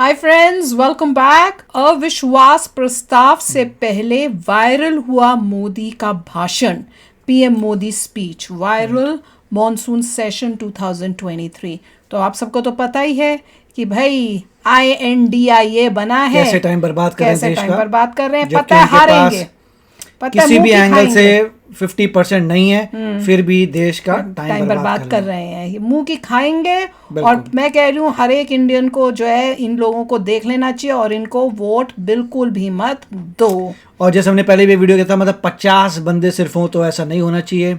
Hi friends, welcome back. अविश्वास प्रस्ताव से पहले वायरल हुआ मोदी का भाषण, PM Modi speech, viral monsoon session 2023। तो आप सबको तो पता ही है कि भाई INDIA बना है, कैसे टाइम बर्बाद कर रहे हैं, कैसे देश टाइम का बर्बाद कर रहे हैं। जबकि पता है इनके हारेंगे, पास पता है किसी मुंह भी की एंगल खाएंगे। से 50% नहीं है, फिर भी देश का टाइम बर्बाद कर रहे हैं, ये मुंह की खाएंगे। और बिल्कुल। मैं कह रही हूँ हर एक इंडियन को जो है इन लोगों को देख लेना चाहिए और इनको वोट बिल्कुल भी मत दो। और जैसे हमने पहले भी वीडियो किया था, मतलब 50 बंदे सिर्फ हों तो ऐसा नहीं होना चाहिए।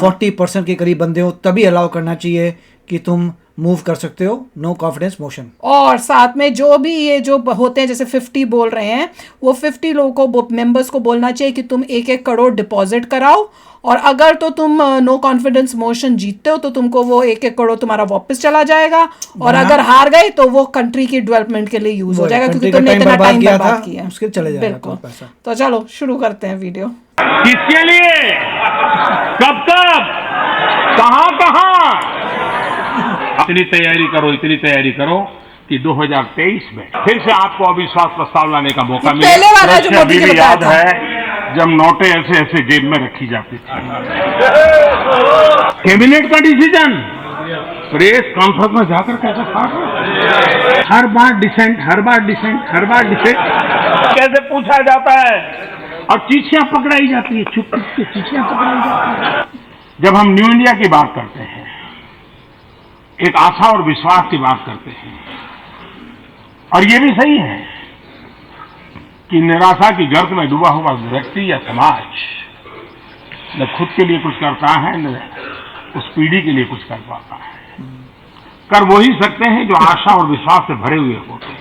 40% के करीब बंदे हो तभी अलाउ करना चाहिए कि तुम मूव कर सकते हो, नो कॉन्फिडेंस मोशन। और साथ में जो भी ये जो होते हैं, जैसे 50 बोल रहे हैं, वो 50 लोगों को, मेंबर्स को बोलना चाहिए कि तुम 1-1 करोड़ डिपॉजिट कराओ, और अगर तो तुम नो कॉन्फिडेंस मोशन जीतते हो तो तुमको वो 1-1 करोड़ तुम्हारा वापस चला जाएगा, और अगर हार गए तो वो कंट्री की डेवलपमेंट के लिए यूज हो जाएगा, क्योंकि तुमने इतना टाइम बर्बाद किया। उसके चले जाएगा बिल्कुल। तो पैसा। तो चलो शुरू करते हैं वीडियो। किसके लिए, कब कब, कहां इतनी तैयारी करो कि 2023 में फिर से आपको अविश्वास प्रस्ताव लाने का मौका मिले। पहले वाला जो मोदी जी अभी भी बताया याद था। है जब नोटें ऐसे ऐसे जेब में रखी जाती थी। कैबिनेट का डिसीजन प्रेस कॉन्फ्रेंस में जाकर कैसे था, हर बार डिसेंट कैसे पूछा जाता है और चिट्ठियां पकड़ाई जाती है, चुप के चिट्ठियां पकड़ाई जाती है। जब हम न्यू इंडिया की बात करते हैं, एक आशा और विश्वास की बात करते हैं, और ये भी सही है कि निराशा की गर्त में डूबा हुआ व्यक्ति या समाज न खुद के लिए कुछ करता है, न उस पीढ़ी के लिए कुछ कर पाता है। कर वो ही सकते हैं जो आशा और विश्वास से भरे हुए होते हैं।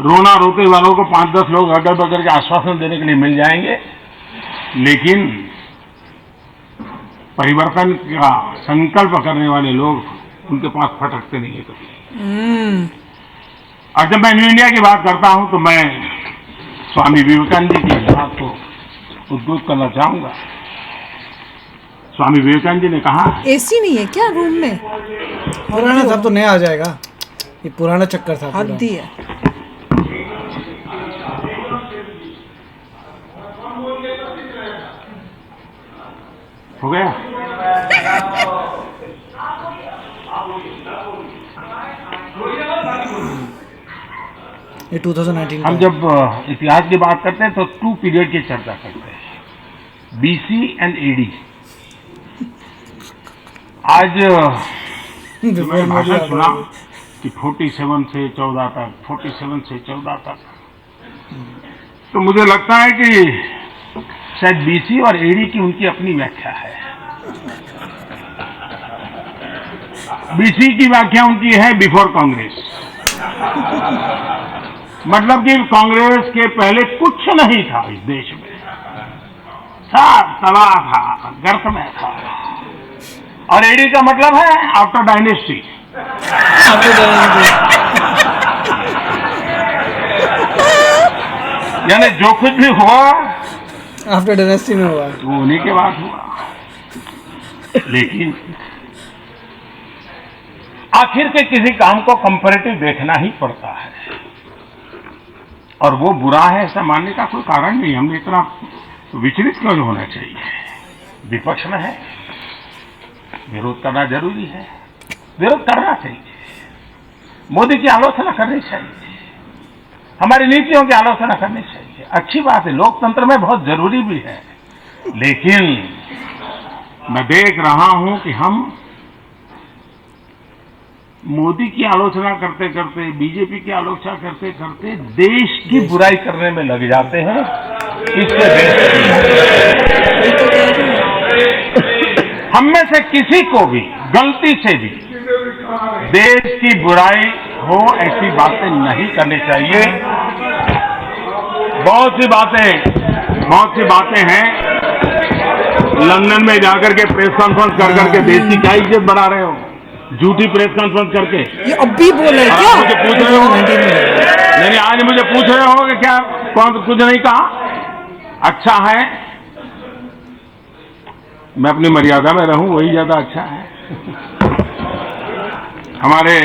रोना रोते वालों को 5-10 लोग अगल बगल के आश्वासन देने के लिए मिल जाएंगे, लेकिन परिवर्तन का संकल्प करने वाले लोग उनके पास फटकते नहीं है कभी। और जब मैं न्यू इंडिया की बात करता हूं तो मैं स्वामी विवेकानंद जी की बात को उद्बोध करना चाहूंगा। स्वामी विवेकानंद जी ने कहा, एसी नहीं है क्या रूम में? पुराना था तो नया आ जाएगा, ये पुराना चक्कर था। हद्दी है। हो गया। ये 2019 हम जब इतिहास की बात करते हैं तो 2 पीरियड की चर्चा करते हैं, BC एंड AD। आज मैं भाषण सुना कि 47 से 14 तक, 47 से 14 तक, तो मुझे लगता है कि शायद BC और AD की उनकी अपनी व्याख्या है। BC की व्याख्या उनकी है बिफोर कांग्रेस, मतलब कि कांग्रेस के पहले कुछ नहीं था इस देश में, सब तबाह था, गर्त में था। और AD का मतलब है आफ्टर डायनेस्टी, यानी जो कुछ भी हुआ आफ्टर डायनेस्टी में हुआ। वो उन्हीं के बाद हुआ। लेकिन आखिर के किसी काम को कंपैरेटिव देखना ही पड़ता है, और वो बुरा है ऐसा मानने का कोई कारण नहीं। हमने इतना विचलित क्यों होना चाहिए? विपक्ष में है, विरोध करना जरूरी है, विरोध करना चाहिए, मोदी की आलोचना करनी चाहिए, हमारी नीतियों की आलोचना करनी चाहिए, अच्छी बात है, लोकतंत्र में बहुत जरूरी भी है। लेकिन मैं देख रहा हूं कि हम मोदी की आलोचना करते करते, बीजेपी की आलोचना करते करते देश की बुराई करने में लग जाते हैं। इससे हम में से किसी को भी गलती से भी देश की बुराई हो ऐसी बातें नहीं करनी चाहिए। बहुत सी बातें हैं, लंदन में जाकर के प्रेस कॉन्फ्रेंस कर करके देश की क्या इज्जत बढ़ा रहे हो, झूठी प्रेस कॉन्फ्रेंस करके। ये अब भी बोले क्या? मुझे पूछ रहे हो, नहीं आज मुझे पूछ रहे हो कि क्या कौन कुछ नहीं कहा। अच्छा है मैं अपनी मर्यादा में रहूं, वही ज्यादा अच्छा है। हमारे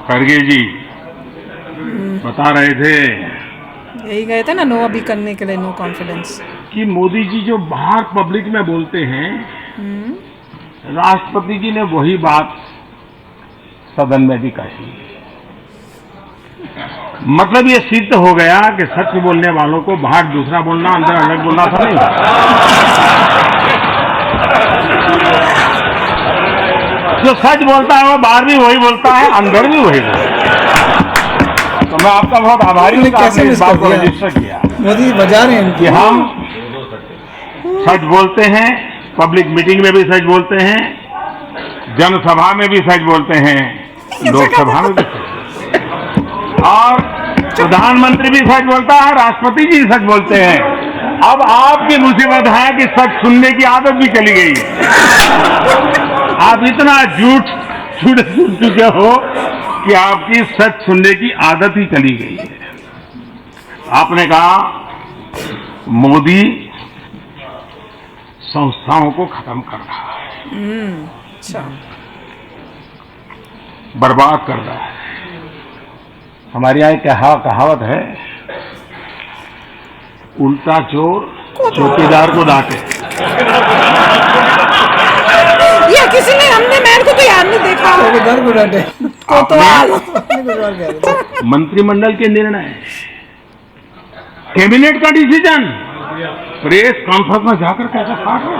खड़गे जी बता रहे थे यही गए थे ना नो अभी करने के लिए, नो कॉन्फिडेंस। कि मोदी जी जो बाहर पब्लिक में बोलते हैं, राष्ट्रपति जी ने वही बात सदन में भी कही। मतलब ये सिद्ध हो गया कि सच बोलने वालों को बाहर दूसरा बोलना, अंदर अलग बोलना था नहीं। जो सच बोलता है वो बाहर भी वही बोलता है, अंदर भी वही बोलता है। तो मैं आपका बहुत आभारी हूँ कि आपने इस बात को रजिस्टर किया। मोदी बजा रहे हैं कि हम सच बोलते हैं, पब्लिक मीटिंग में भी सच बोलते हैं, जनसभा में भी सच बोलते हैं, लोकसभा में भी सच बोलते हैं, और प्रधानमंत्री भी सच बोलता है, राष्ट्रपति जी सच बोलते हैं। अब आपकी मुसीबत है कि सच सुनने की आदत भी चली गई है। आप इतना झूठ सुन चुके हो कि आपकी सच सुनने की आदत ही चली गई है। आपने कहा मोदी संस्थाओं को खत्म कर रहा है, अच्छा, बर्बाद कर रहा है। हमारे यहाँ एक कहावत है, उल्टा चोर चौकीदार को डांटे। ये किसी ने, हमने, मेरे को तो याद नहीं देखा। चौकीदार को डांटे। मंत्रिमंडल के निर्णय, कैबिनेट का डिसीजन प्रेस कॉन्फ्रेंस में जाकर कैसे काट रहे?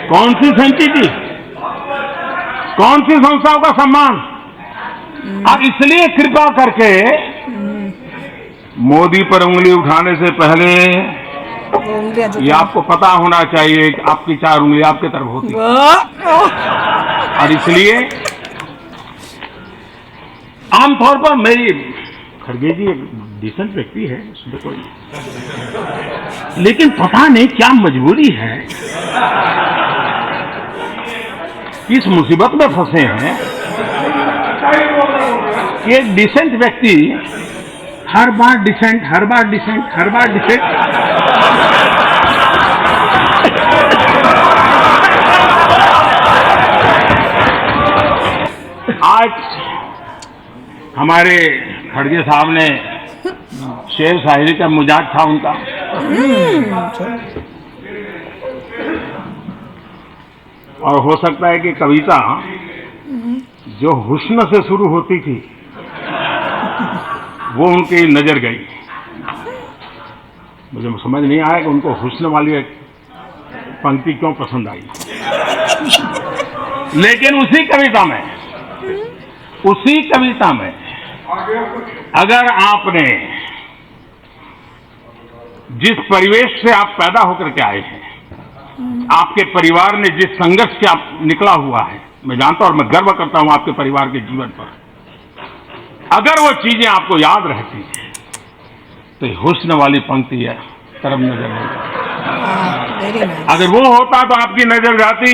कौन सी सेंसिटिव, कौन सी संस्थाओं का सम्मान? अब इसलिए कृपा करके मोदी पर उंगली उठाने से पहले ये आपको पता होना चाहिए कि आपकी 4 उंगली आपके तरफ होती है। और इसलिए आमतौर पर मेरी, खड़गे जी एक डिसेंट व्यक्ति है, उसमें कोई, लेकिन पता नहीं क्या मजबूरी है, इस मुसीबत में फंसे हैं कि एक डिसेंट व्यक्ति हर बार डिसेंट, हर बार डिसेंट, हर बार डिसेंट। आज हमारे खड़गे साहब ने शेर शायरी का मिजाज था उनका, और हो सकता है कि कविता जो हुस्न से शुरू होती थी वो उनकी नजर गई। मुझे समझ नहीं आया कि उनको हुस्न वाली एक पंक्ति क्यों पसंद आई। लेकिन उसी कविता में अगर आपने जिस परिवेश से आप पैदा होकर के आए हैं, आपके परिवार ने जिस संघर्ष से आप निकला हुआ है, मैं जानता हूं और मैं गर्व करता हूं आपके परिवार के जीवन पर, अगर वो चीजें आपको याद रहती हैं तो हुस्न वाली पंक्ति है तरफ नजर नहीं जाती। अगर वो होता तो आपकी नजर जाती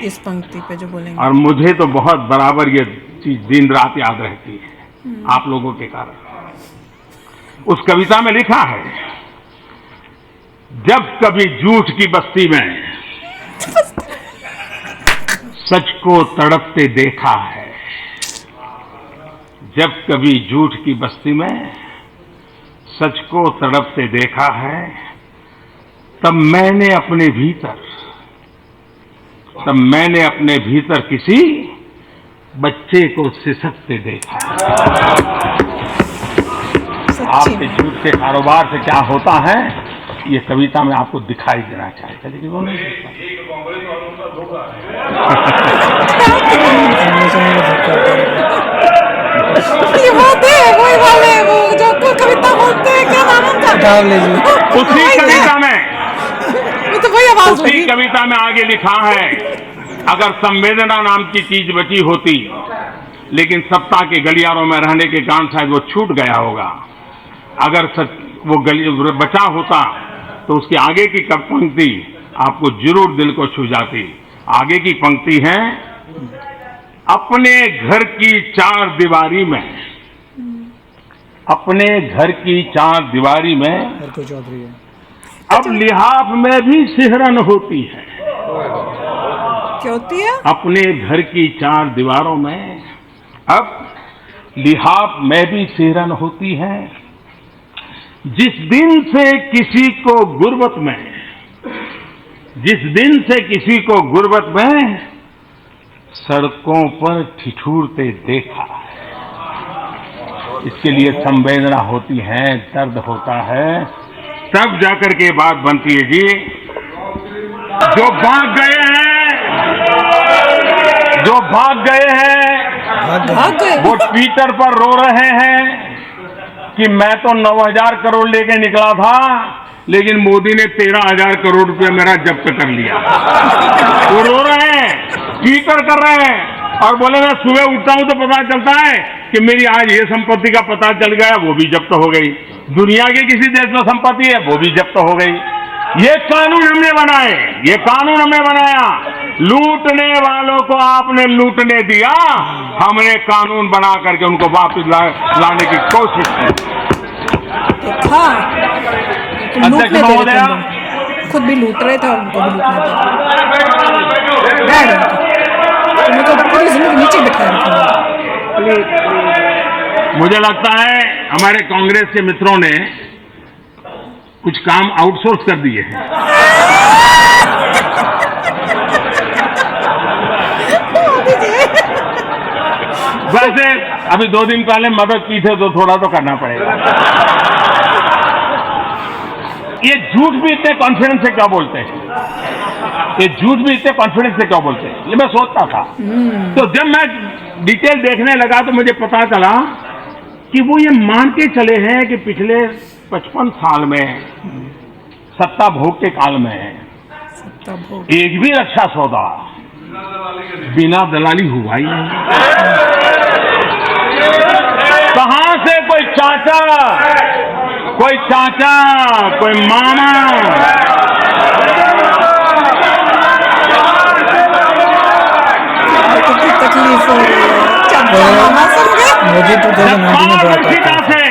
इस पंक्ति पे जो बोलेंगे। और मुझे तो बहुत बराबर ये चीज दिन रात याद रहती है आप लोगों के कारण। उस कविता में लिखा है, जब कभी झूठ की बस्ती में सच को तड़पते देखा है, जब कभी झूठ की बस्ती में सच को तड़पते देखा है, तब मैंने अपने भीतर किसी बच्चे को सिसकते देखा। आपके झूठ के कारोबार से क्या होता है ये कविता में आपको दिखाई देना चाहिए, लेकिन वो नहीं वही वाले वो जो कविता बोलते हैं, क्या नाम उनका? उसी कविता में, तो वही आवाज उसी कविता में आगे लिखा है, अगर संवेदना नाम की चीज बची होती, लेकिन सत्ता के गलियारों में रहने के कारण शायद वो छूट गया होगा। अगर वो बचा होता तो उसकी आगे की पंक्ति आपको जरूर दिल को छू जाती। आगे की पंक्ति है, अपने घर की 4 दीवारी में, अपने घर की 4 दीवारी में अब लिहाफ में भी सिहरन होती है। क्या होती है? अपने घर की चार दीवारों में अब लिहाफ में भी सिहरन होती है। जिस दिन से किसी को गुर्बत में, जिस दिन से किसी को गुर्बत में सड़कों पर ठिठुरते देखा, इसके लिए संवेदना होती है, दर्द होता है, तब जाकर के बात बनती है जी। जो भाग गए हैं, जो भाग गए हैं, भाग गए। वो ट्विटर पर रो रहे हैं कि मैं तो 9,000 करोड़ लेके निकला था, लेकिन मोदी ने 13,000 करोड़ रुपया मेरा जब्त कर लिया। वो रो रहे हैं, ट्विटर कर रहे हैं और बोले मैं सुबह उठता हूं तो पता चलता है कि मेरी आज ये संपत्ति का पता चल गया, वो भी जब्त हो गई। दुनिया के किसी देश में संपत्ति है, वो भी जब्त हो गई। ये कानून हमने बनाए, ये कानून हमने बनाया। लूटने वालों को आपने लूटने दिया, हमने कानून बना करके उनको वापस लाने की कोशिश की। हाँ, तुम अध्यक्ष लूटने दे रहे महोदया, थे, खुद भी लूट रहे थे और उनको भी लूटने दे रहे थे। तुम्हें तो पूरी जिंदगी नीचे बिठाया रखा। मुझे लगता है हमारे कांग्रेस के मित्रों ने कुछ काम आउटसोर्स कर दिए हैं। वैसे अभी 2 दिन पहले मदद की थे तो थोड़ा तो करना पड़ेगा। ये झूठ भी इतने कॉन्फिडेंस से क्या बोलते हैं, ये झूठ भी इतने कॉन्फिडेंस से क्या बोलते हैं, ये मैं सोचता था। तो जब मैं डिटेल देखने लगा तो मुझे पता चला कि वो ये मान के चले हैं कि पिछले 55 साल में सत्ता भोग के काल में एक भी रक्षा सौदा बिना दलाली हुआ ही नहीं। कहां से कोई चाचा, कोई मामा, कितनी तकलीफ हो रही है। मामा समझे? मोदी 2019 में बड़ा पारदर्शिता से,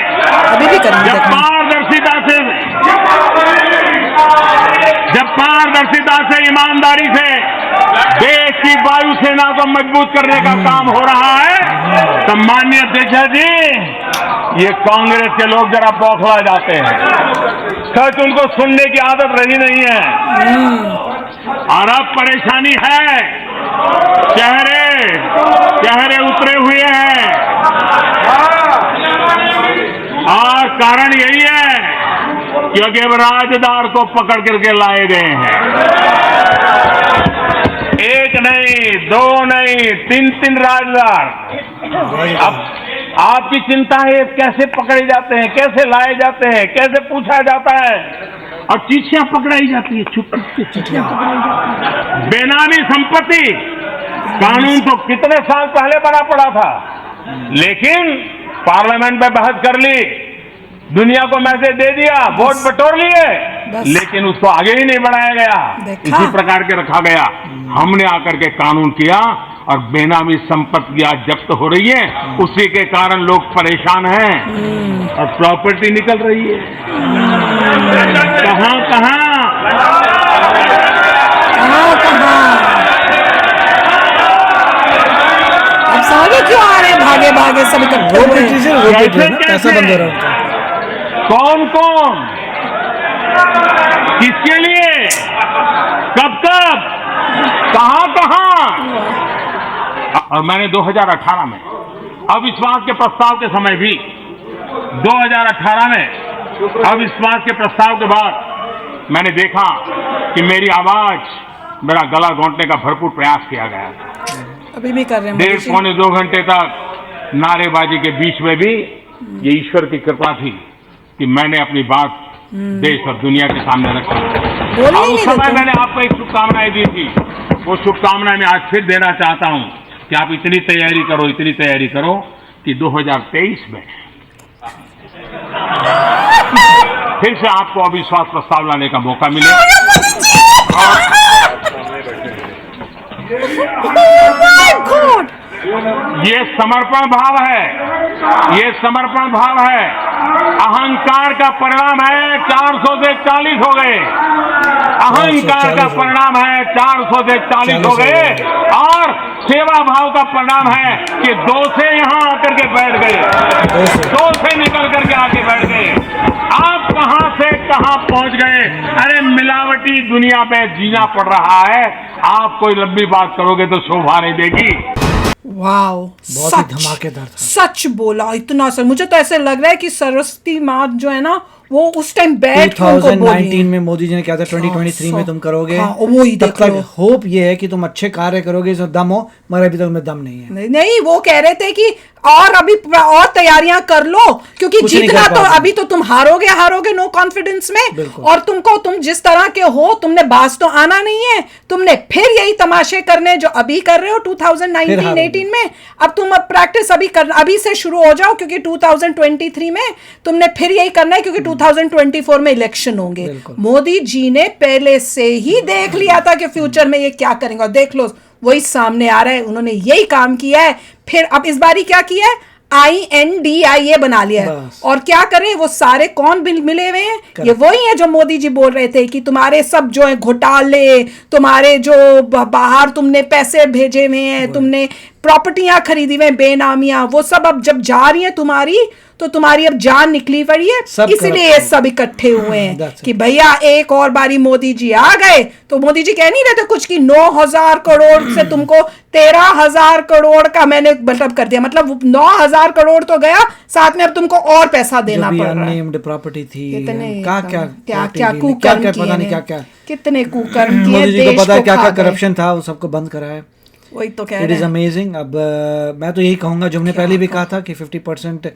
अभी भी करेंगे जब देखना। पारदर्शिता से ईमानदारी से देश की वायुसेना को मजबूत करने का काम हो रहा है, तो माननीय अध्यक्ष जी, ये कांग्रेस के लोग जरा बौखला जाते हैं। सच उनको सुनने की आदत रही नहीं है और अब परेशानी है, चेहरे उतरे हुए हैं और कारण यही है क्योंकि अब राजदार को पकड़ करके लाए गए हैं। एक नहीं, 2 नहीं, 3 राजदार। अब आपकी चिंता है कैसे पकड़े जाते हैं, कैसे लाए जाते हैं, कैसे पूछा जाता है और चिट्ठियां पकड़ाई जाती है, छुप के चिट्ठियां पकड़ाई जाती है। बेनामी संपत्ति कानून तो कितने साल पहले बना पड़ा था, लेकिन पार्लियामेंट में बहस कर ली, दुनिया को मैसेज दे दिया, वोट बटोर लिए, लेकिन उसको आगे ही नहीं बढ़ाया गया, इसी प्रकार के रखा गया। हमने आकर के कानून किया और बेनामी संपत्तियां जब्त हो रही है, उसी के कारण लोग परेशान हैं और प्रॉपर्टी निकल रही है। कहां अब समझे क्यों आ रहे हैं भागे भागे सब इकट्ठे वो हुए हैं। चीजें वो पैसा बंद हो रहा है। कौन किसके लिए, कब कहां। और मैंने 2018 में अविश्वास के प्रस्ताव के समय भी, 2018 में अविश्वास के प्रस्ताव के बाद मैंने देखा कि मेरी आवाज, मेरा गला घोंटने का भरपूर प्रयास किया गया। अभी भी कर रहे हैं। 1.5-2 घंटे तक नारेबाजी के बीच में भी ये ईश्वर की कृपा थी कि मैंने अपनी बात देश और दुनिया के सामने रखी। और उस समय मैंने आपको एक शुभकामनाएं दी थी, वो शुभकामनाएं मैं आज फिर देना चाहता हूं कि आप इतनी तैयारी करो कि 2023 में फिर से आपको अविश्वास प्रस्ताव लाने का मौका मिले। ये समर्पण भाव है, ये समर्पण भाव है। अहंकार का परिणाम है 400 से 40 हो गए, अहंकार का परिणाम है 400 से 40 हो गए, और सेवा भाव का परिणाम है कि 2 से यहां आकर के बैठ गए, 2 से निकल करके आके बैठ गए। आप कहां से कहां पहुंच गए। अरे मिलावटी दुनिया पे जीना पड़ रहा है। आप कोई लंबी बात करोगे तो शोभा नहीं देगी। वाओ, बहुत ही धमाकेदार था। सच बोला, इतना सर। मुझे तो ऐसे लग रहा है कि सरस्वती माँ जो है ना, वो उस टाइम बैठ के उनको बोली 2019 में मोदी जी ने कहा था 2023 में तुम करोगे। वो ही तब देख तक लो। होप ये है कि तुम अच्छे कार्य करोगे, इसमें दम हो, मगर अभी तक उनमें दम नहीं है। नहीं, वो कह रहे थे कि और अभी और तैयारियां कर लो, क्योंकि कुछ नहीं जीतना कर तो पाओगे। अभी तो तुम हारोगे नो कॉन्फिडेंस में। बिल्कुल। और तुम जिस तरह के हो, तुमने बाज तो आना नहीं है। तुमने फिर यही तमाशे करने जो अभी कर रहे हो 2019-18 में। अब तुम प्रैक्टिस अभी से शुरू हो जाओ, क्योंकि 2023 में तुमने फिर यही करना है, क्योंकि 2024 में इलेक्शन होंगे। मोदी जी ने पहले से ही देख लिया था कि फ्यूचर में ये क्या करेंगे, और देख लो वही सामने आ रहा है। उन्होंने यही काम किया है। फिर अब इस बारी क्या किया है, INDIA बना लिया है। और क्या करें, वो सारे कौन मिले हुए हैं, ये वही है जो मोदी जी बोल रहे थे कि तुम्हारे सब जो है घोटाले, तुम्हारे जो बाहर तुमने पैसे भेजे हुए हैं, तुमने प्रॉपर्टियां खरीदी हुई बेनामियां, वो सब अब जब जा रही है तो तुम्हारी अब जान निकली पड़ी है। इसलिए ये सब इकट्ठे हुए हैं कि भैया एक और बारी मोदी जी आ गए। तो मोदी जी कह नहीं रहे थे कुछ कि 9,000 करोड़ से तुमको 13,000 करोड़ का मैंने मतलब कर दिया, मतलब 9,000 करोड़ तो गया, साथ में अब तुमको और पैसा देना पड़ रहा है। प्रॉपर्टी थी, क्या कुकर्म पता नहीं क्या कितने कुकर्म किए। मोदी जी को पता है क्या करप्शन था, वो सबको बंद करा है। वही तो कह रहे हैं। It is amazing. अब मैं तो यही कहूंगा, जो हमने पहले भी कहा था कि 50%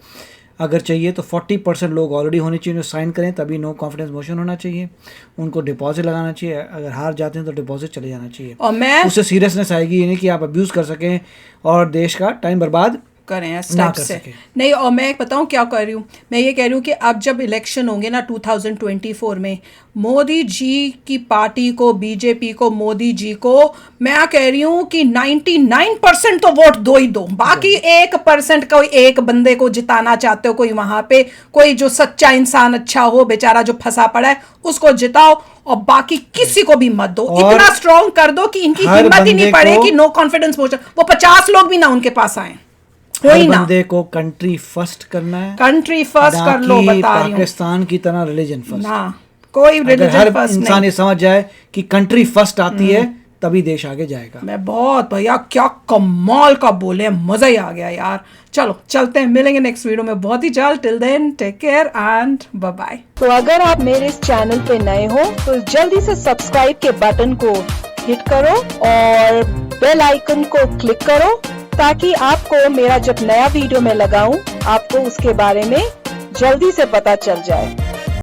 अगर चाहिए तो 40% लोग ऑलरेडी होने चाहिए जो साइन करें, तभी नो कॉन्फिडेंस मोशन होना चाहिए। उनको डिपॉजिट लगाना चाहिए, अगर हार जाते हैं तो डिपॉजिट चले जाना चाहिए, और मैं उससे सीरियसनेस आएगी। ये नहीं कि आप अब्यूज कर सकें और देश का टाइम बर्बाद करें स्टेप से नहीं। और मैं बताऊं क्या कर रही हूँ, मैं ये कह रही हूँ कि अब जब इलेक्शन होंगे ना 2024 में, मोदी जी की पार्टी को, बीजेपी को, मोदी जी को मैं कह रही हूँ कि 99% तो वोट दो ही दो। बाकी 1% कोई एक बंदे को जिताना चाहते हो, कोई वहां पे कोई जो सच्चा इंसान अच्छा हो, बेचारा जो फंसा पड़ा है उसको जिताओ, और बाकी किसी को भी मत दो। इतना स्ट्रॉन्ग कर दो कि इनकी हिम्मत ही नहीं पड़े कि नो कॉन्फिडेंस मोशन, वो 50 लोग भी ना उनके पास आए। हर बंदे को कंट्री फर्स्ट करना है, कंट्री फर्स्ट कर लो, बता रही हूं। पाकिस्तान की तरह रिलीजन फर्स्ट ना, कोई रिलीजन हर फर्स्ट नहीं। इंसान ये समझ जाए कि कंट्री फर्स्ट आती है, तभी देश आगे जाएगा। मैं बहुत भैया क्या कमाल का बोले, मजा ही आ गया यार। चलो चलते हैं, मिलेंगे नेक्स्ट वीडियो में बहुत ही जल्द। Till then take care and bye bye. तो अगर आप मेरे इस चैनल पे नए हो तो जल्दी से सब्सक्राइब के बटन को हिट करो और बेल आइकन को क्लिक करो, ताकि आपको मेरा जब नया वीडियो मैं लगाऊं आपको उसके बारे में जल्दी से पता चल जाए।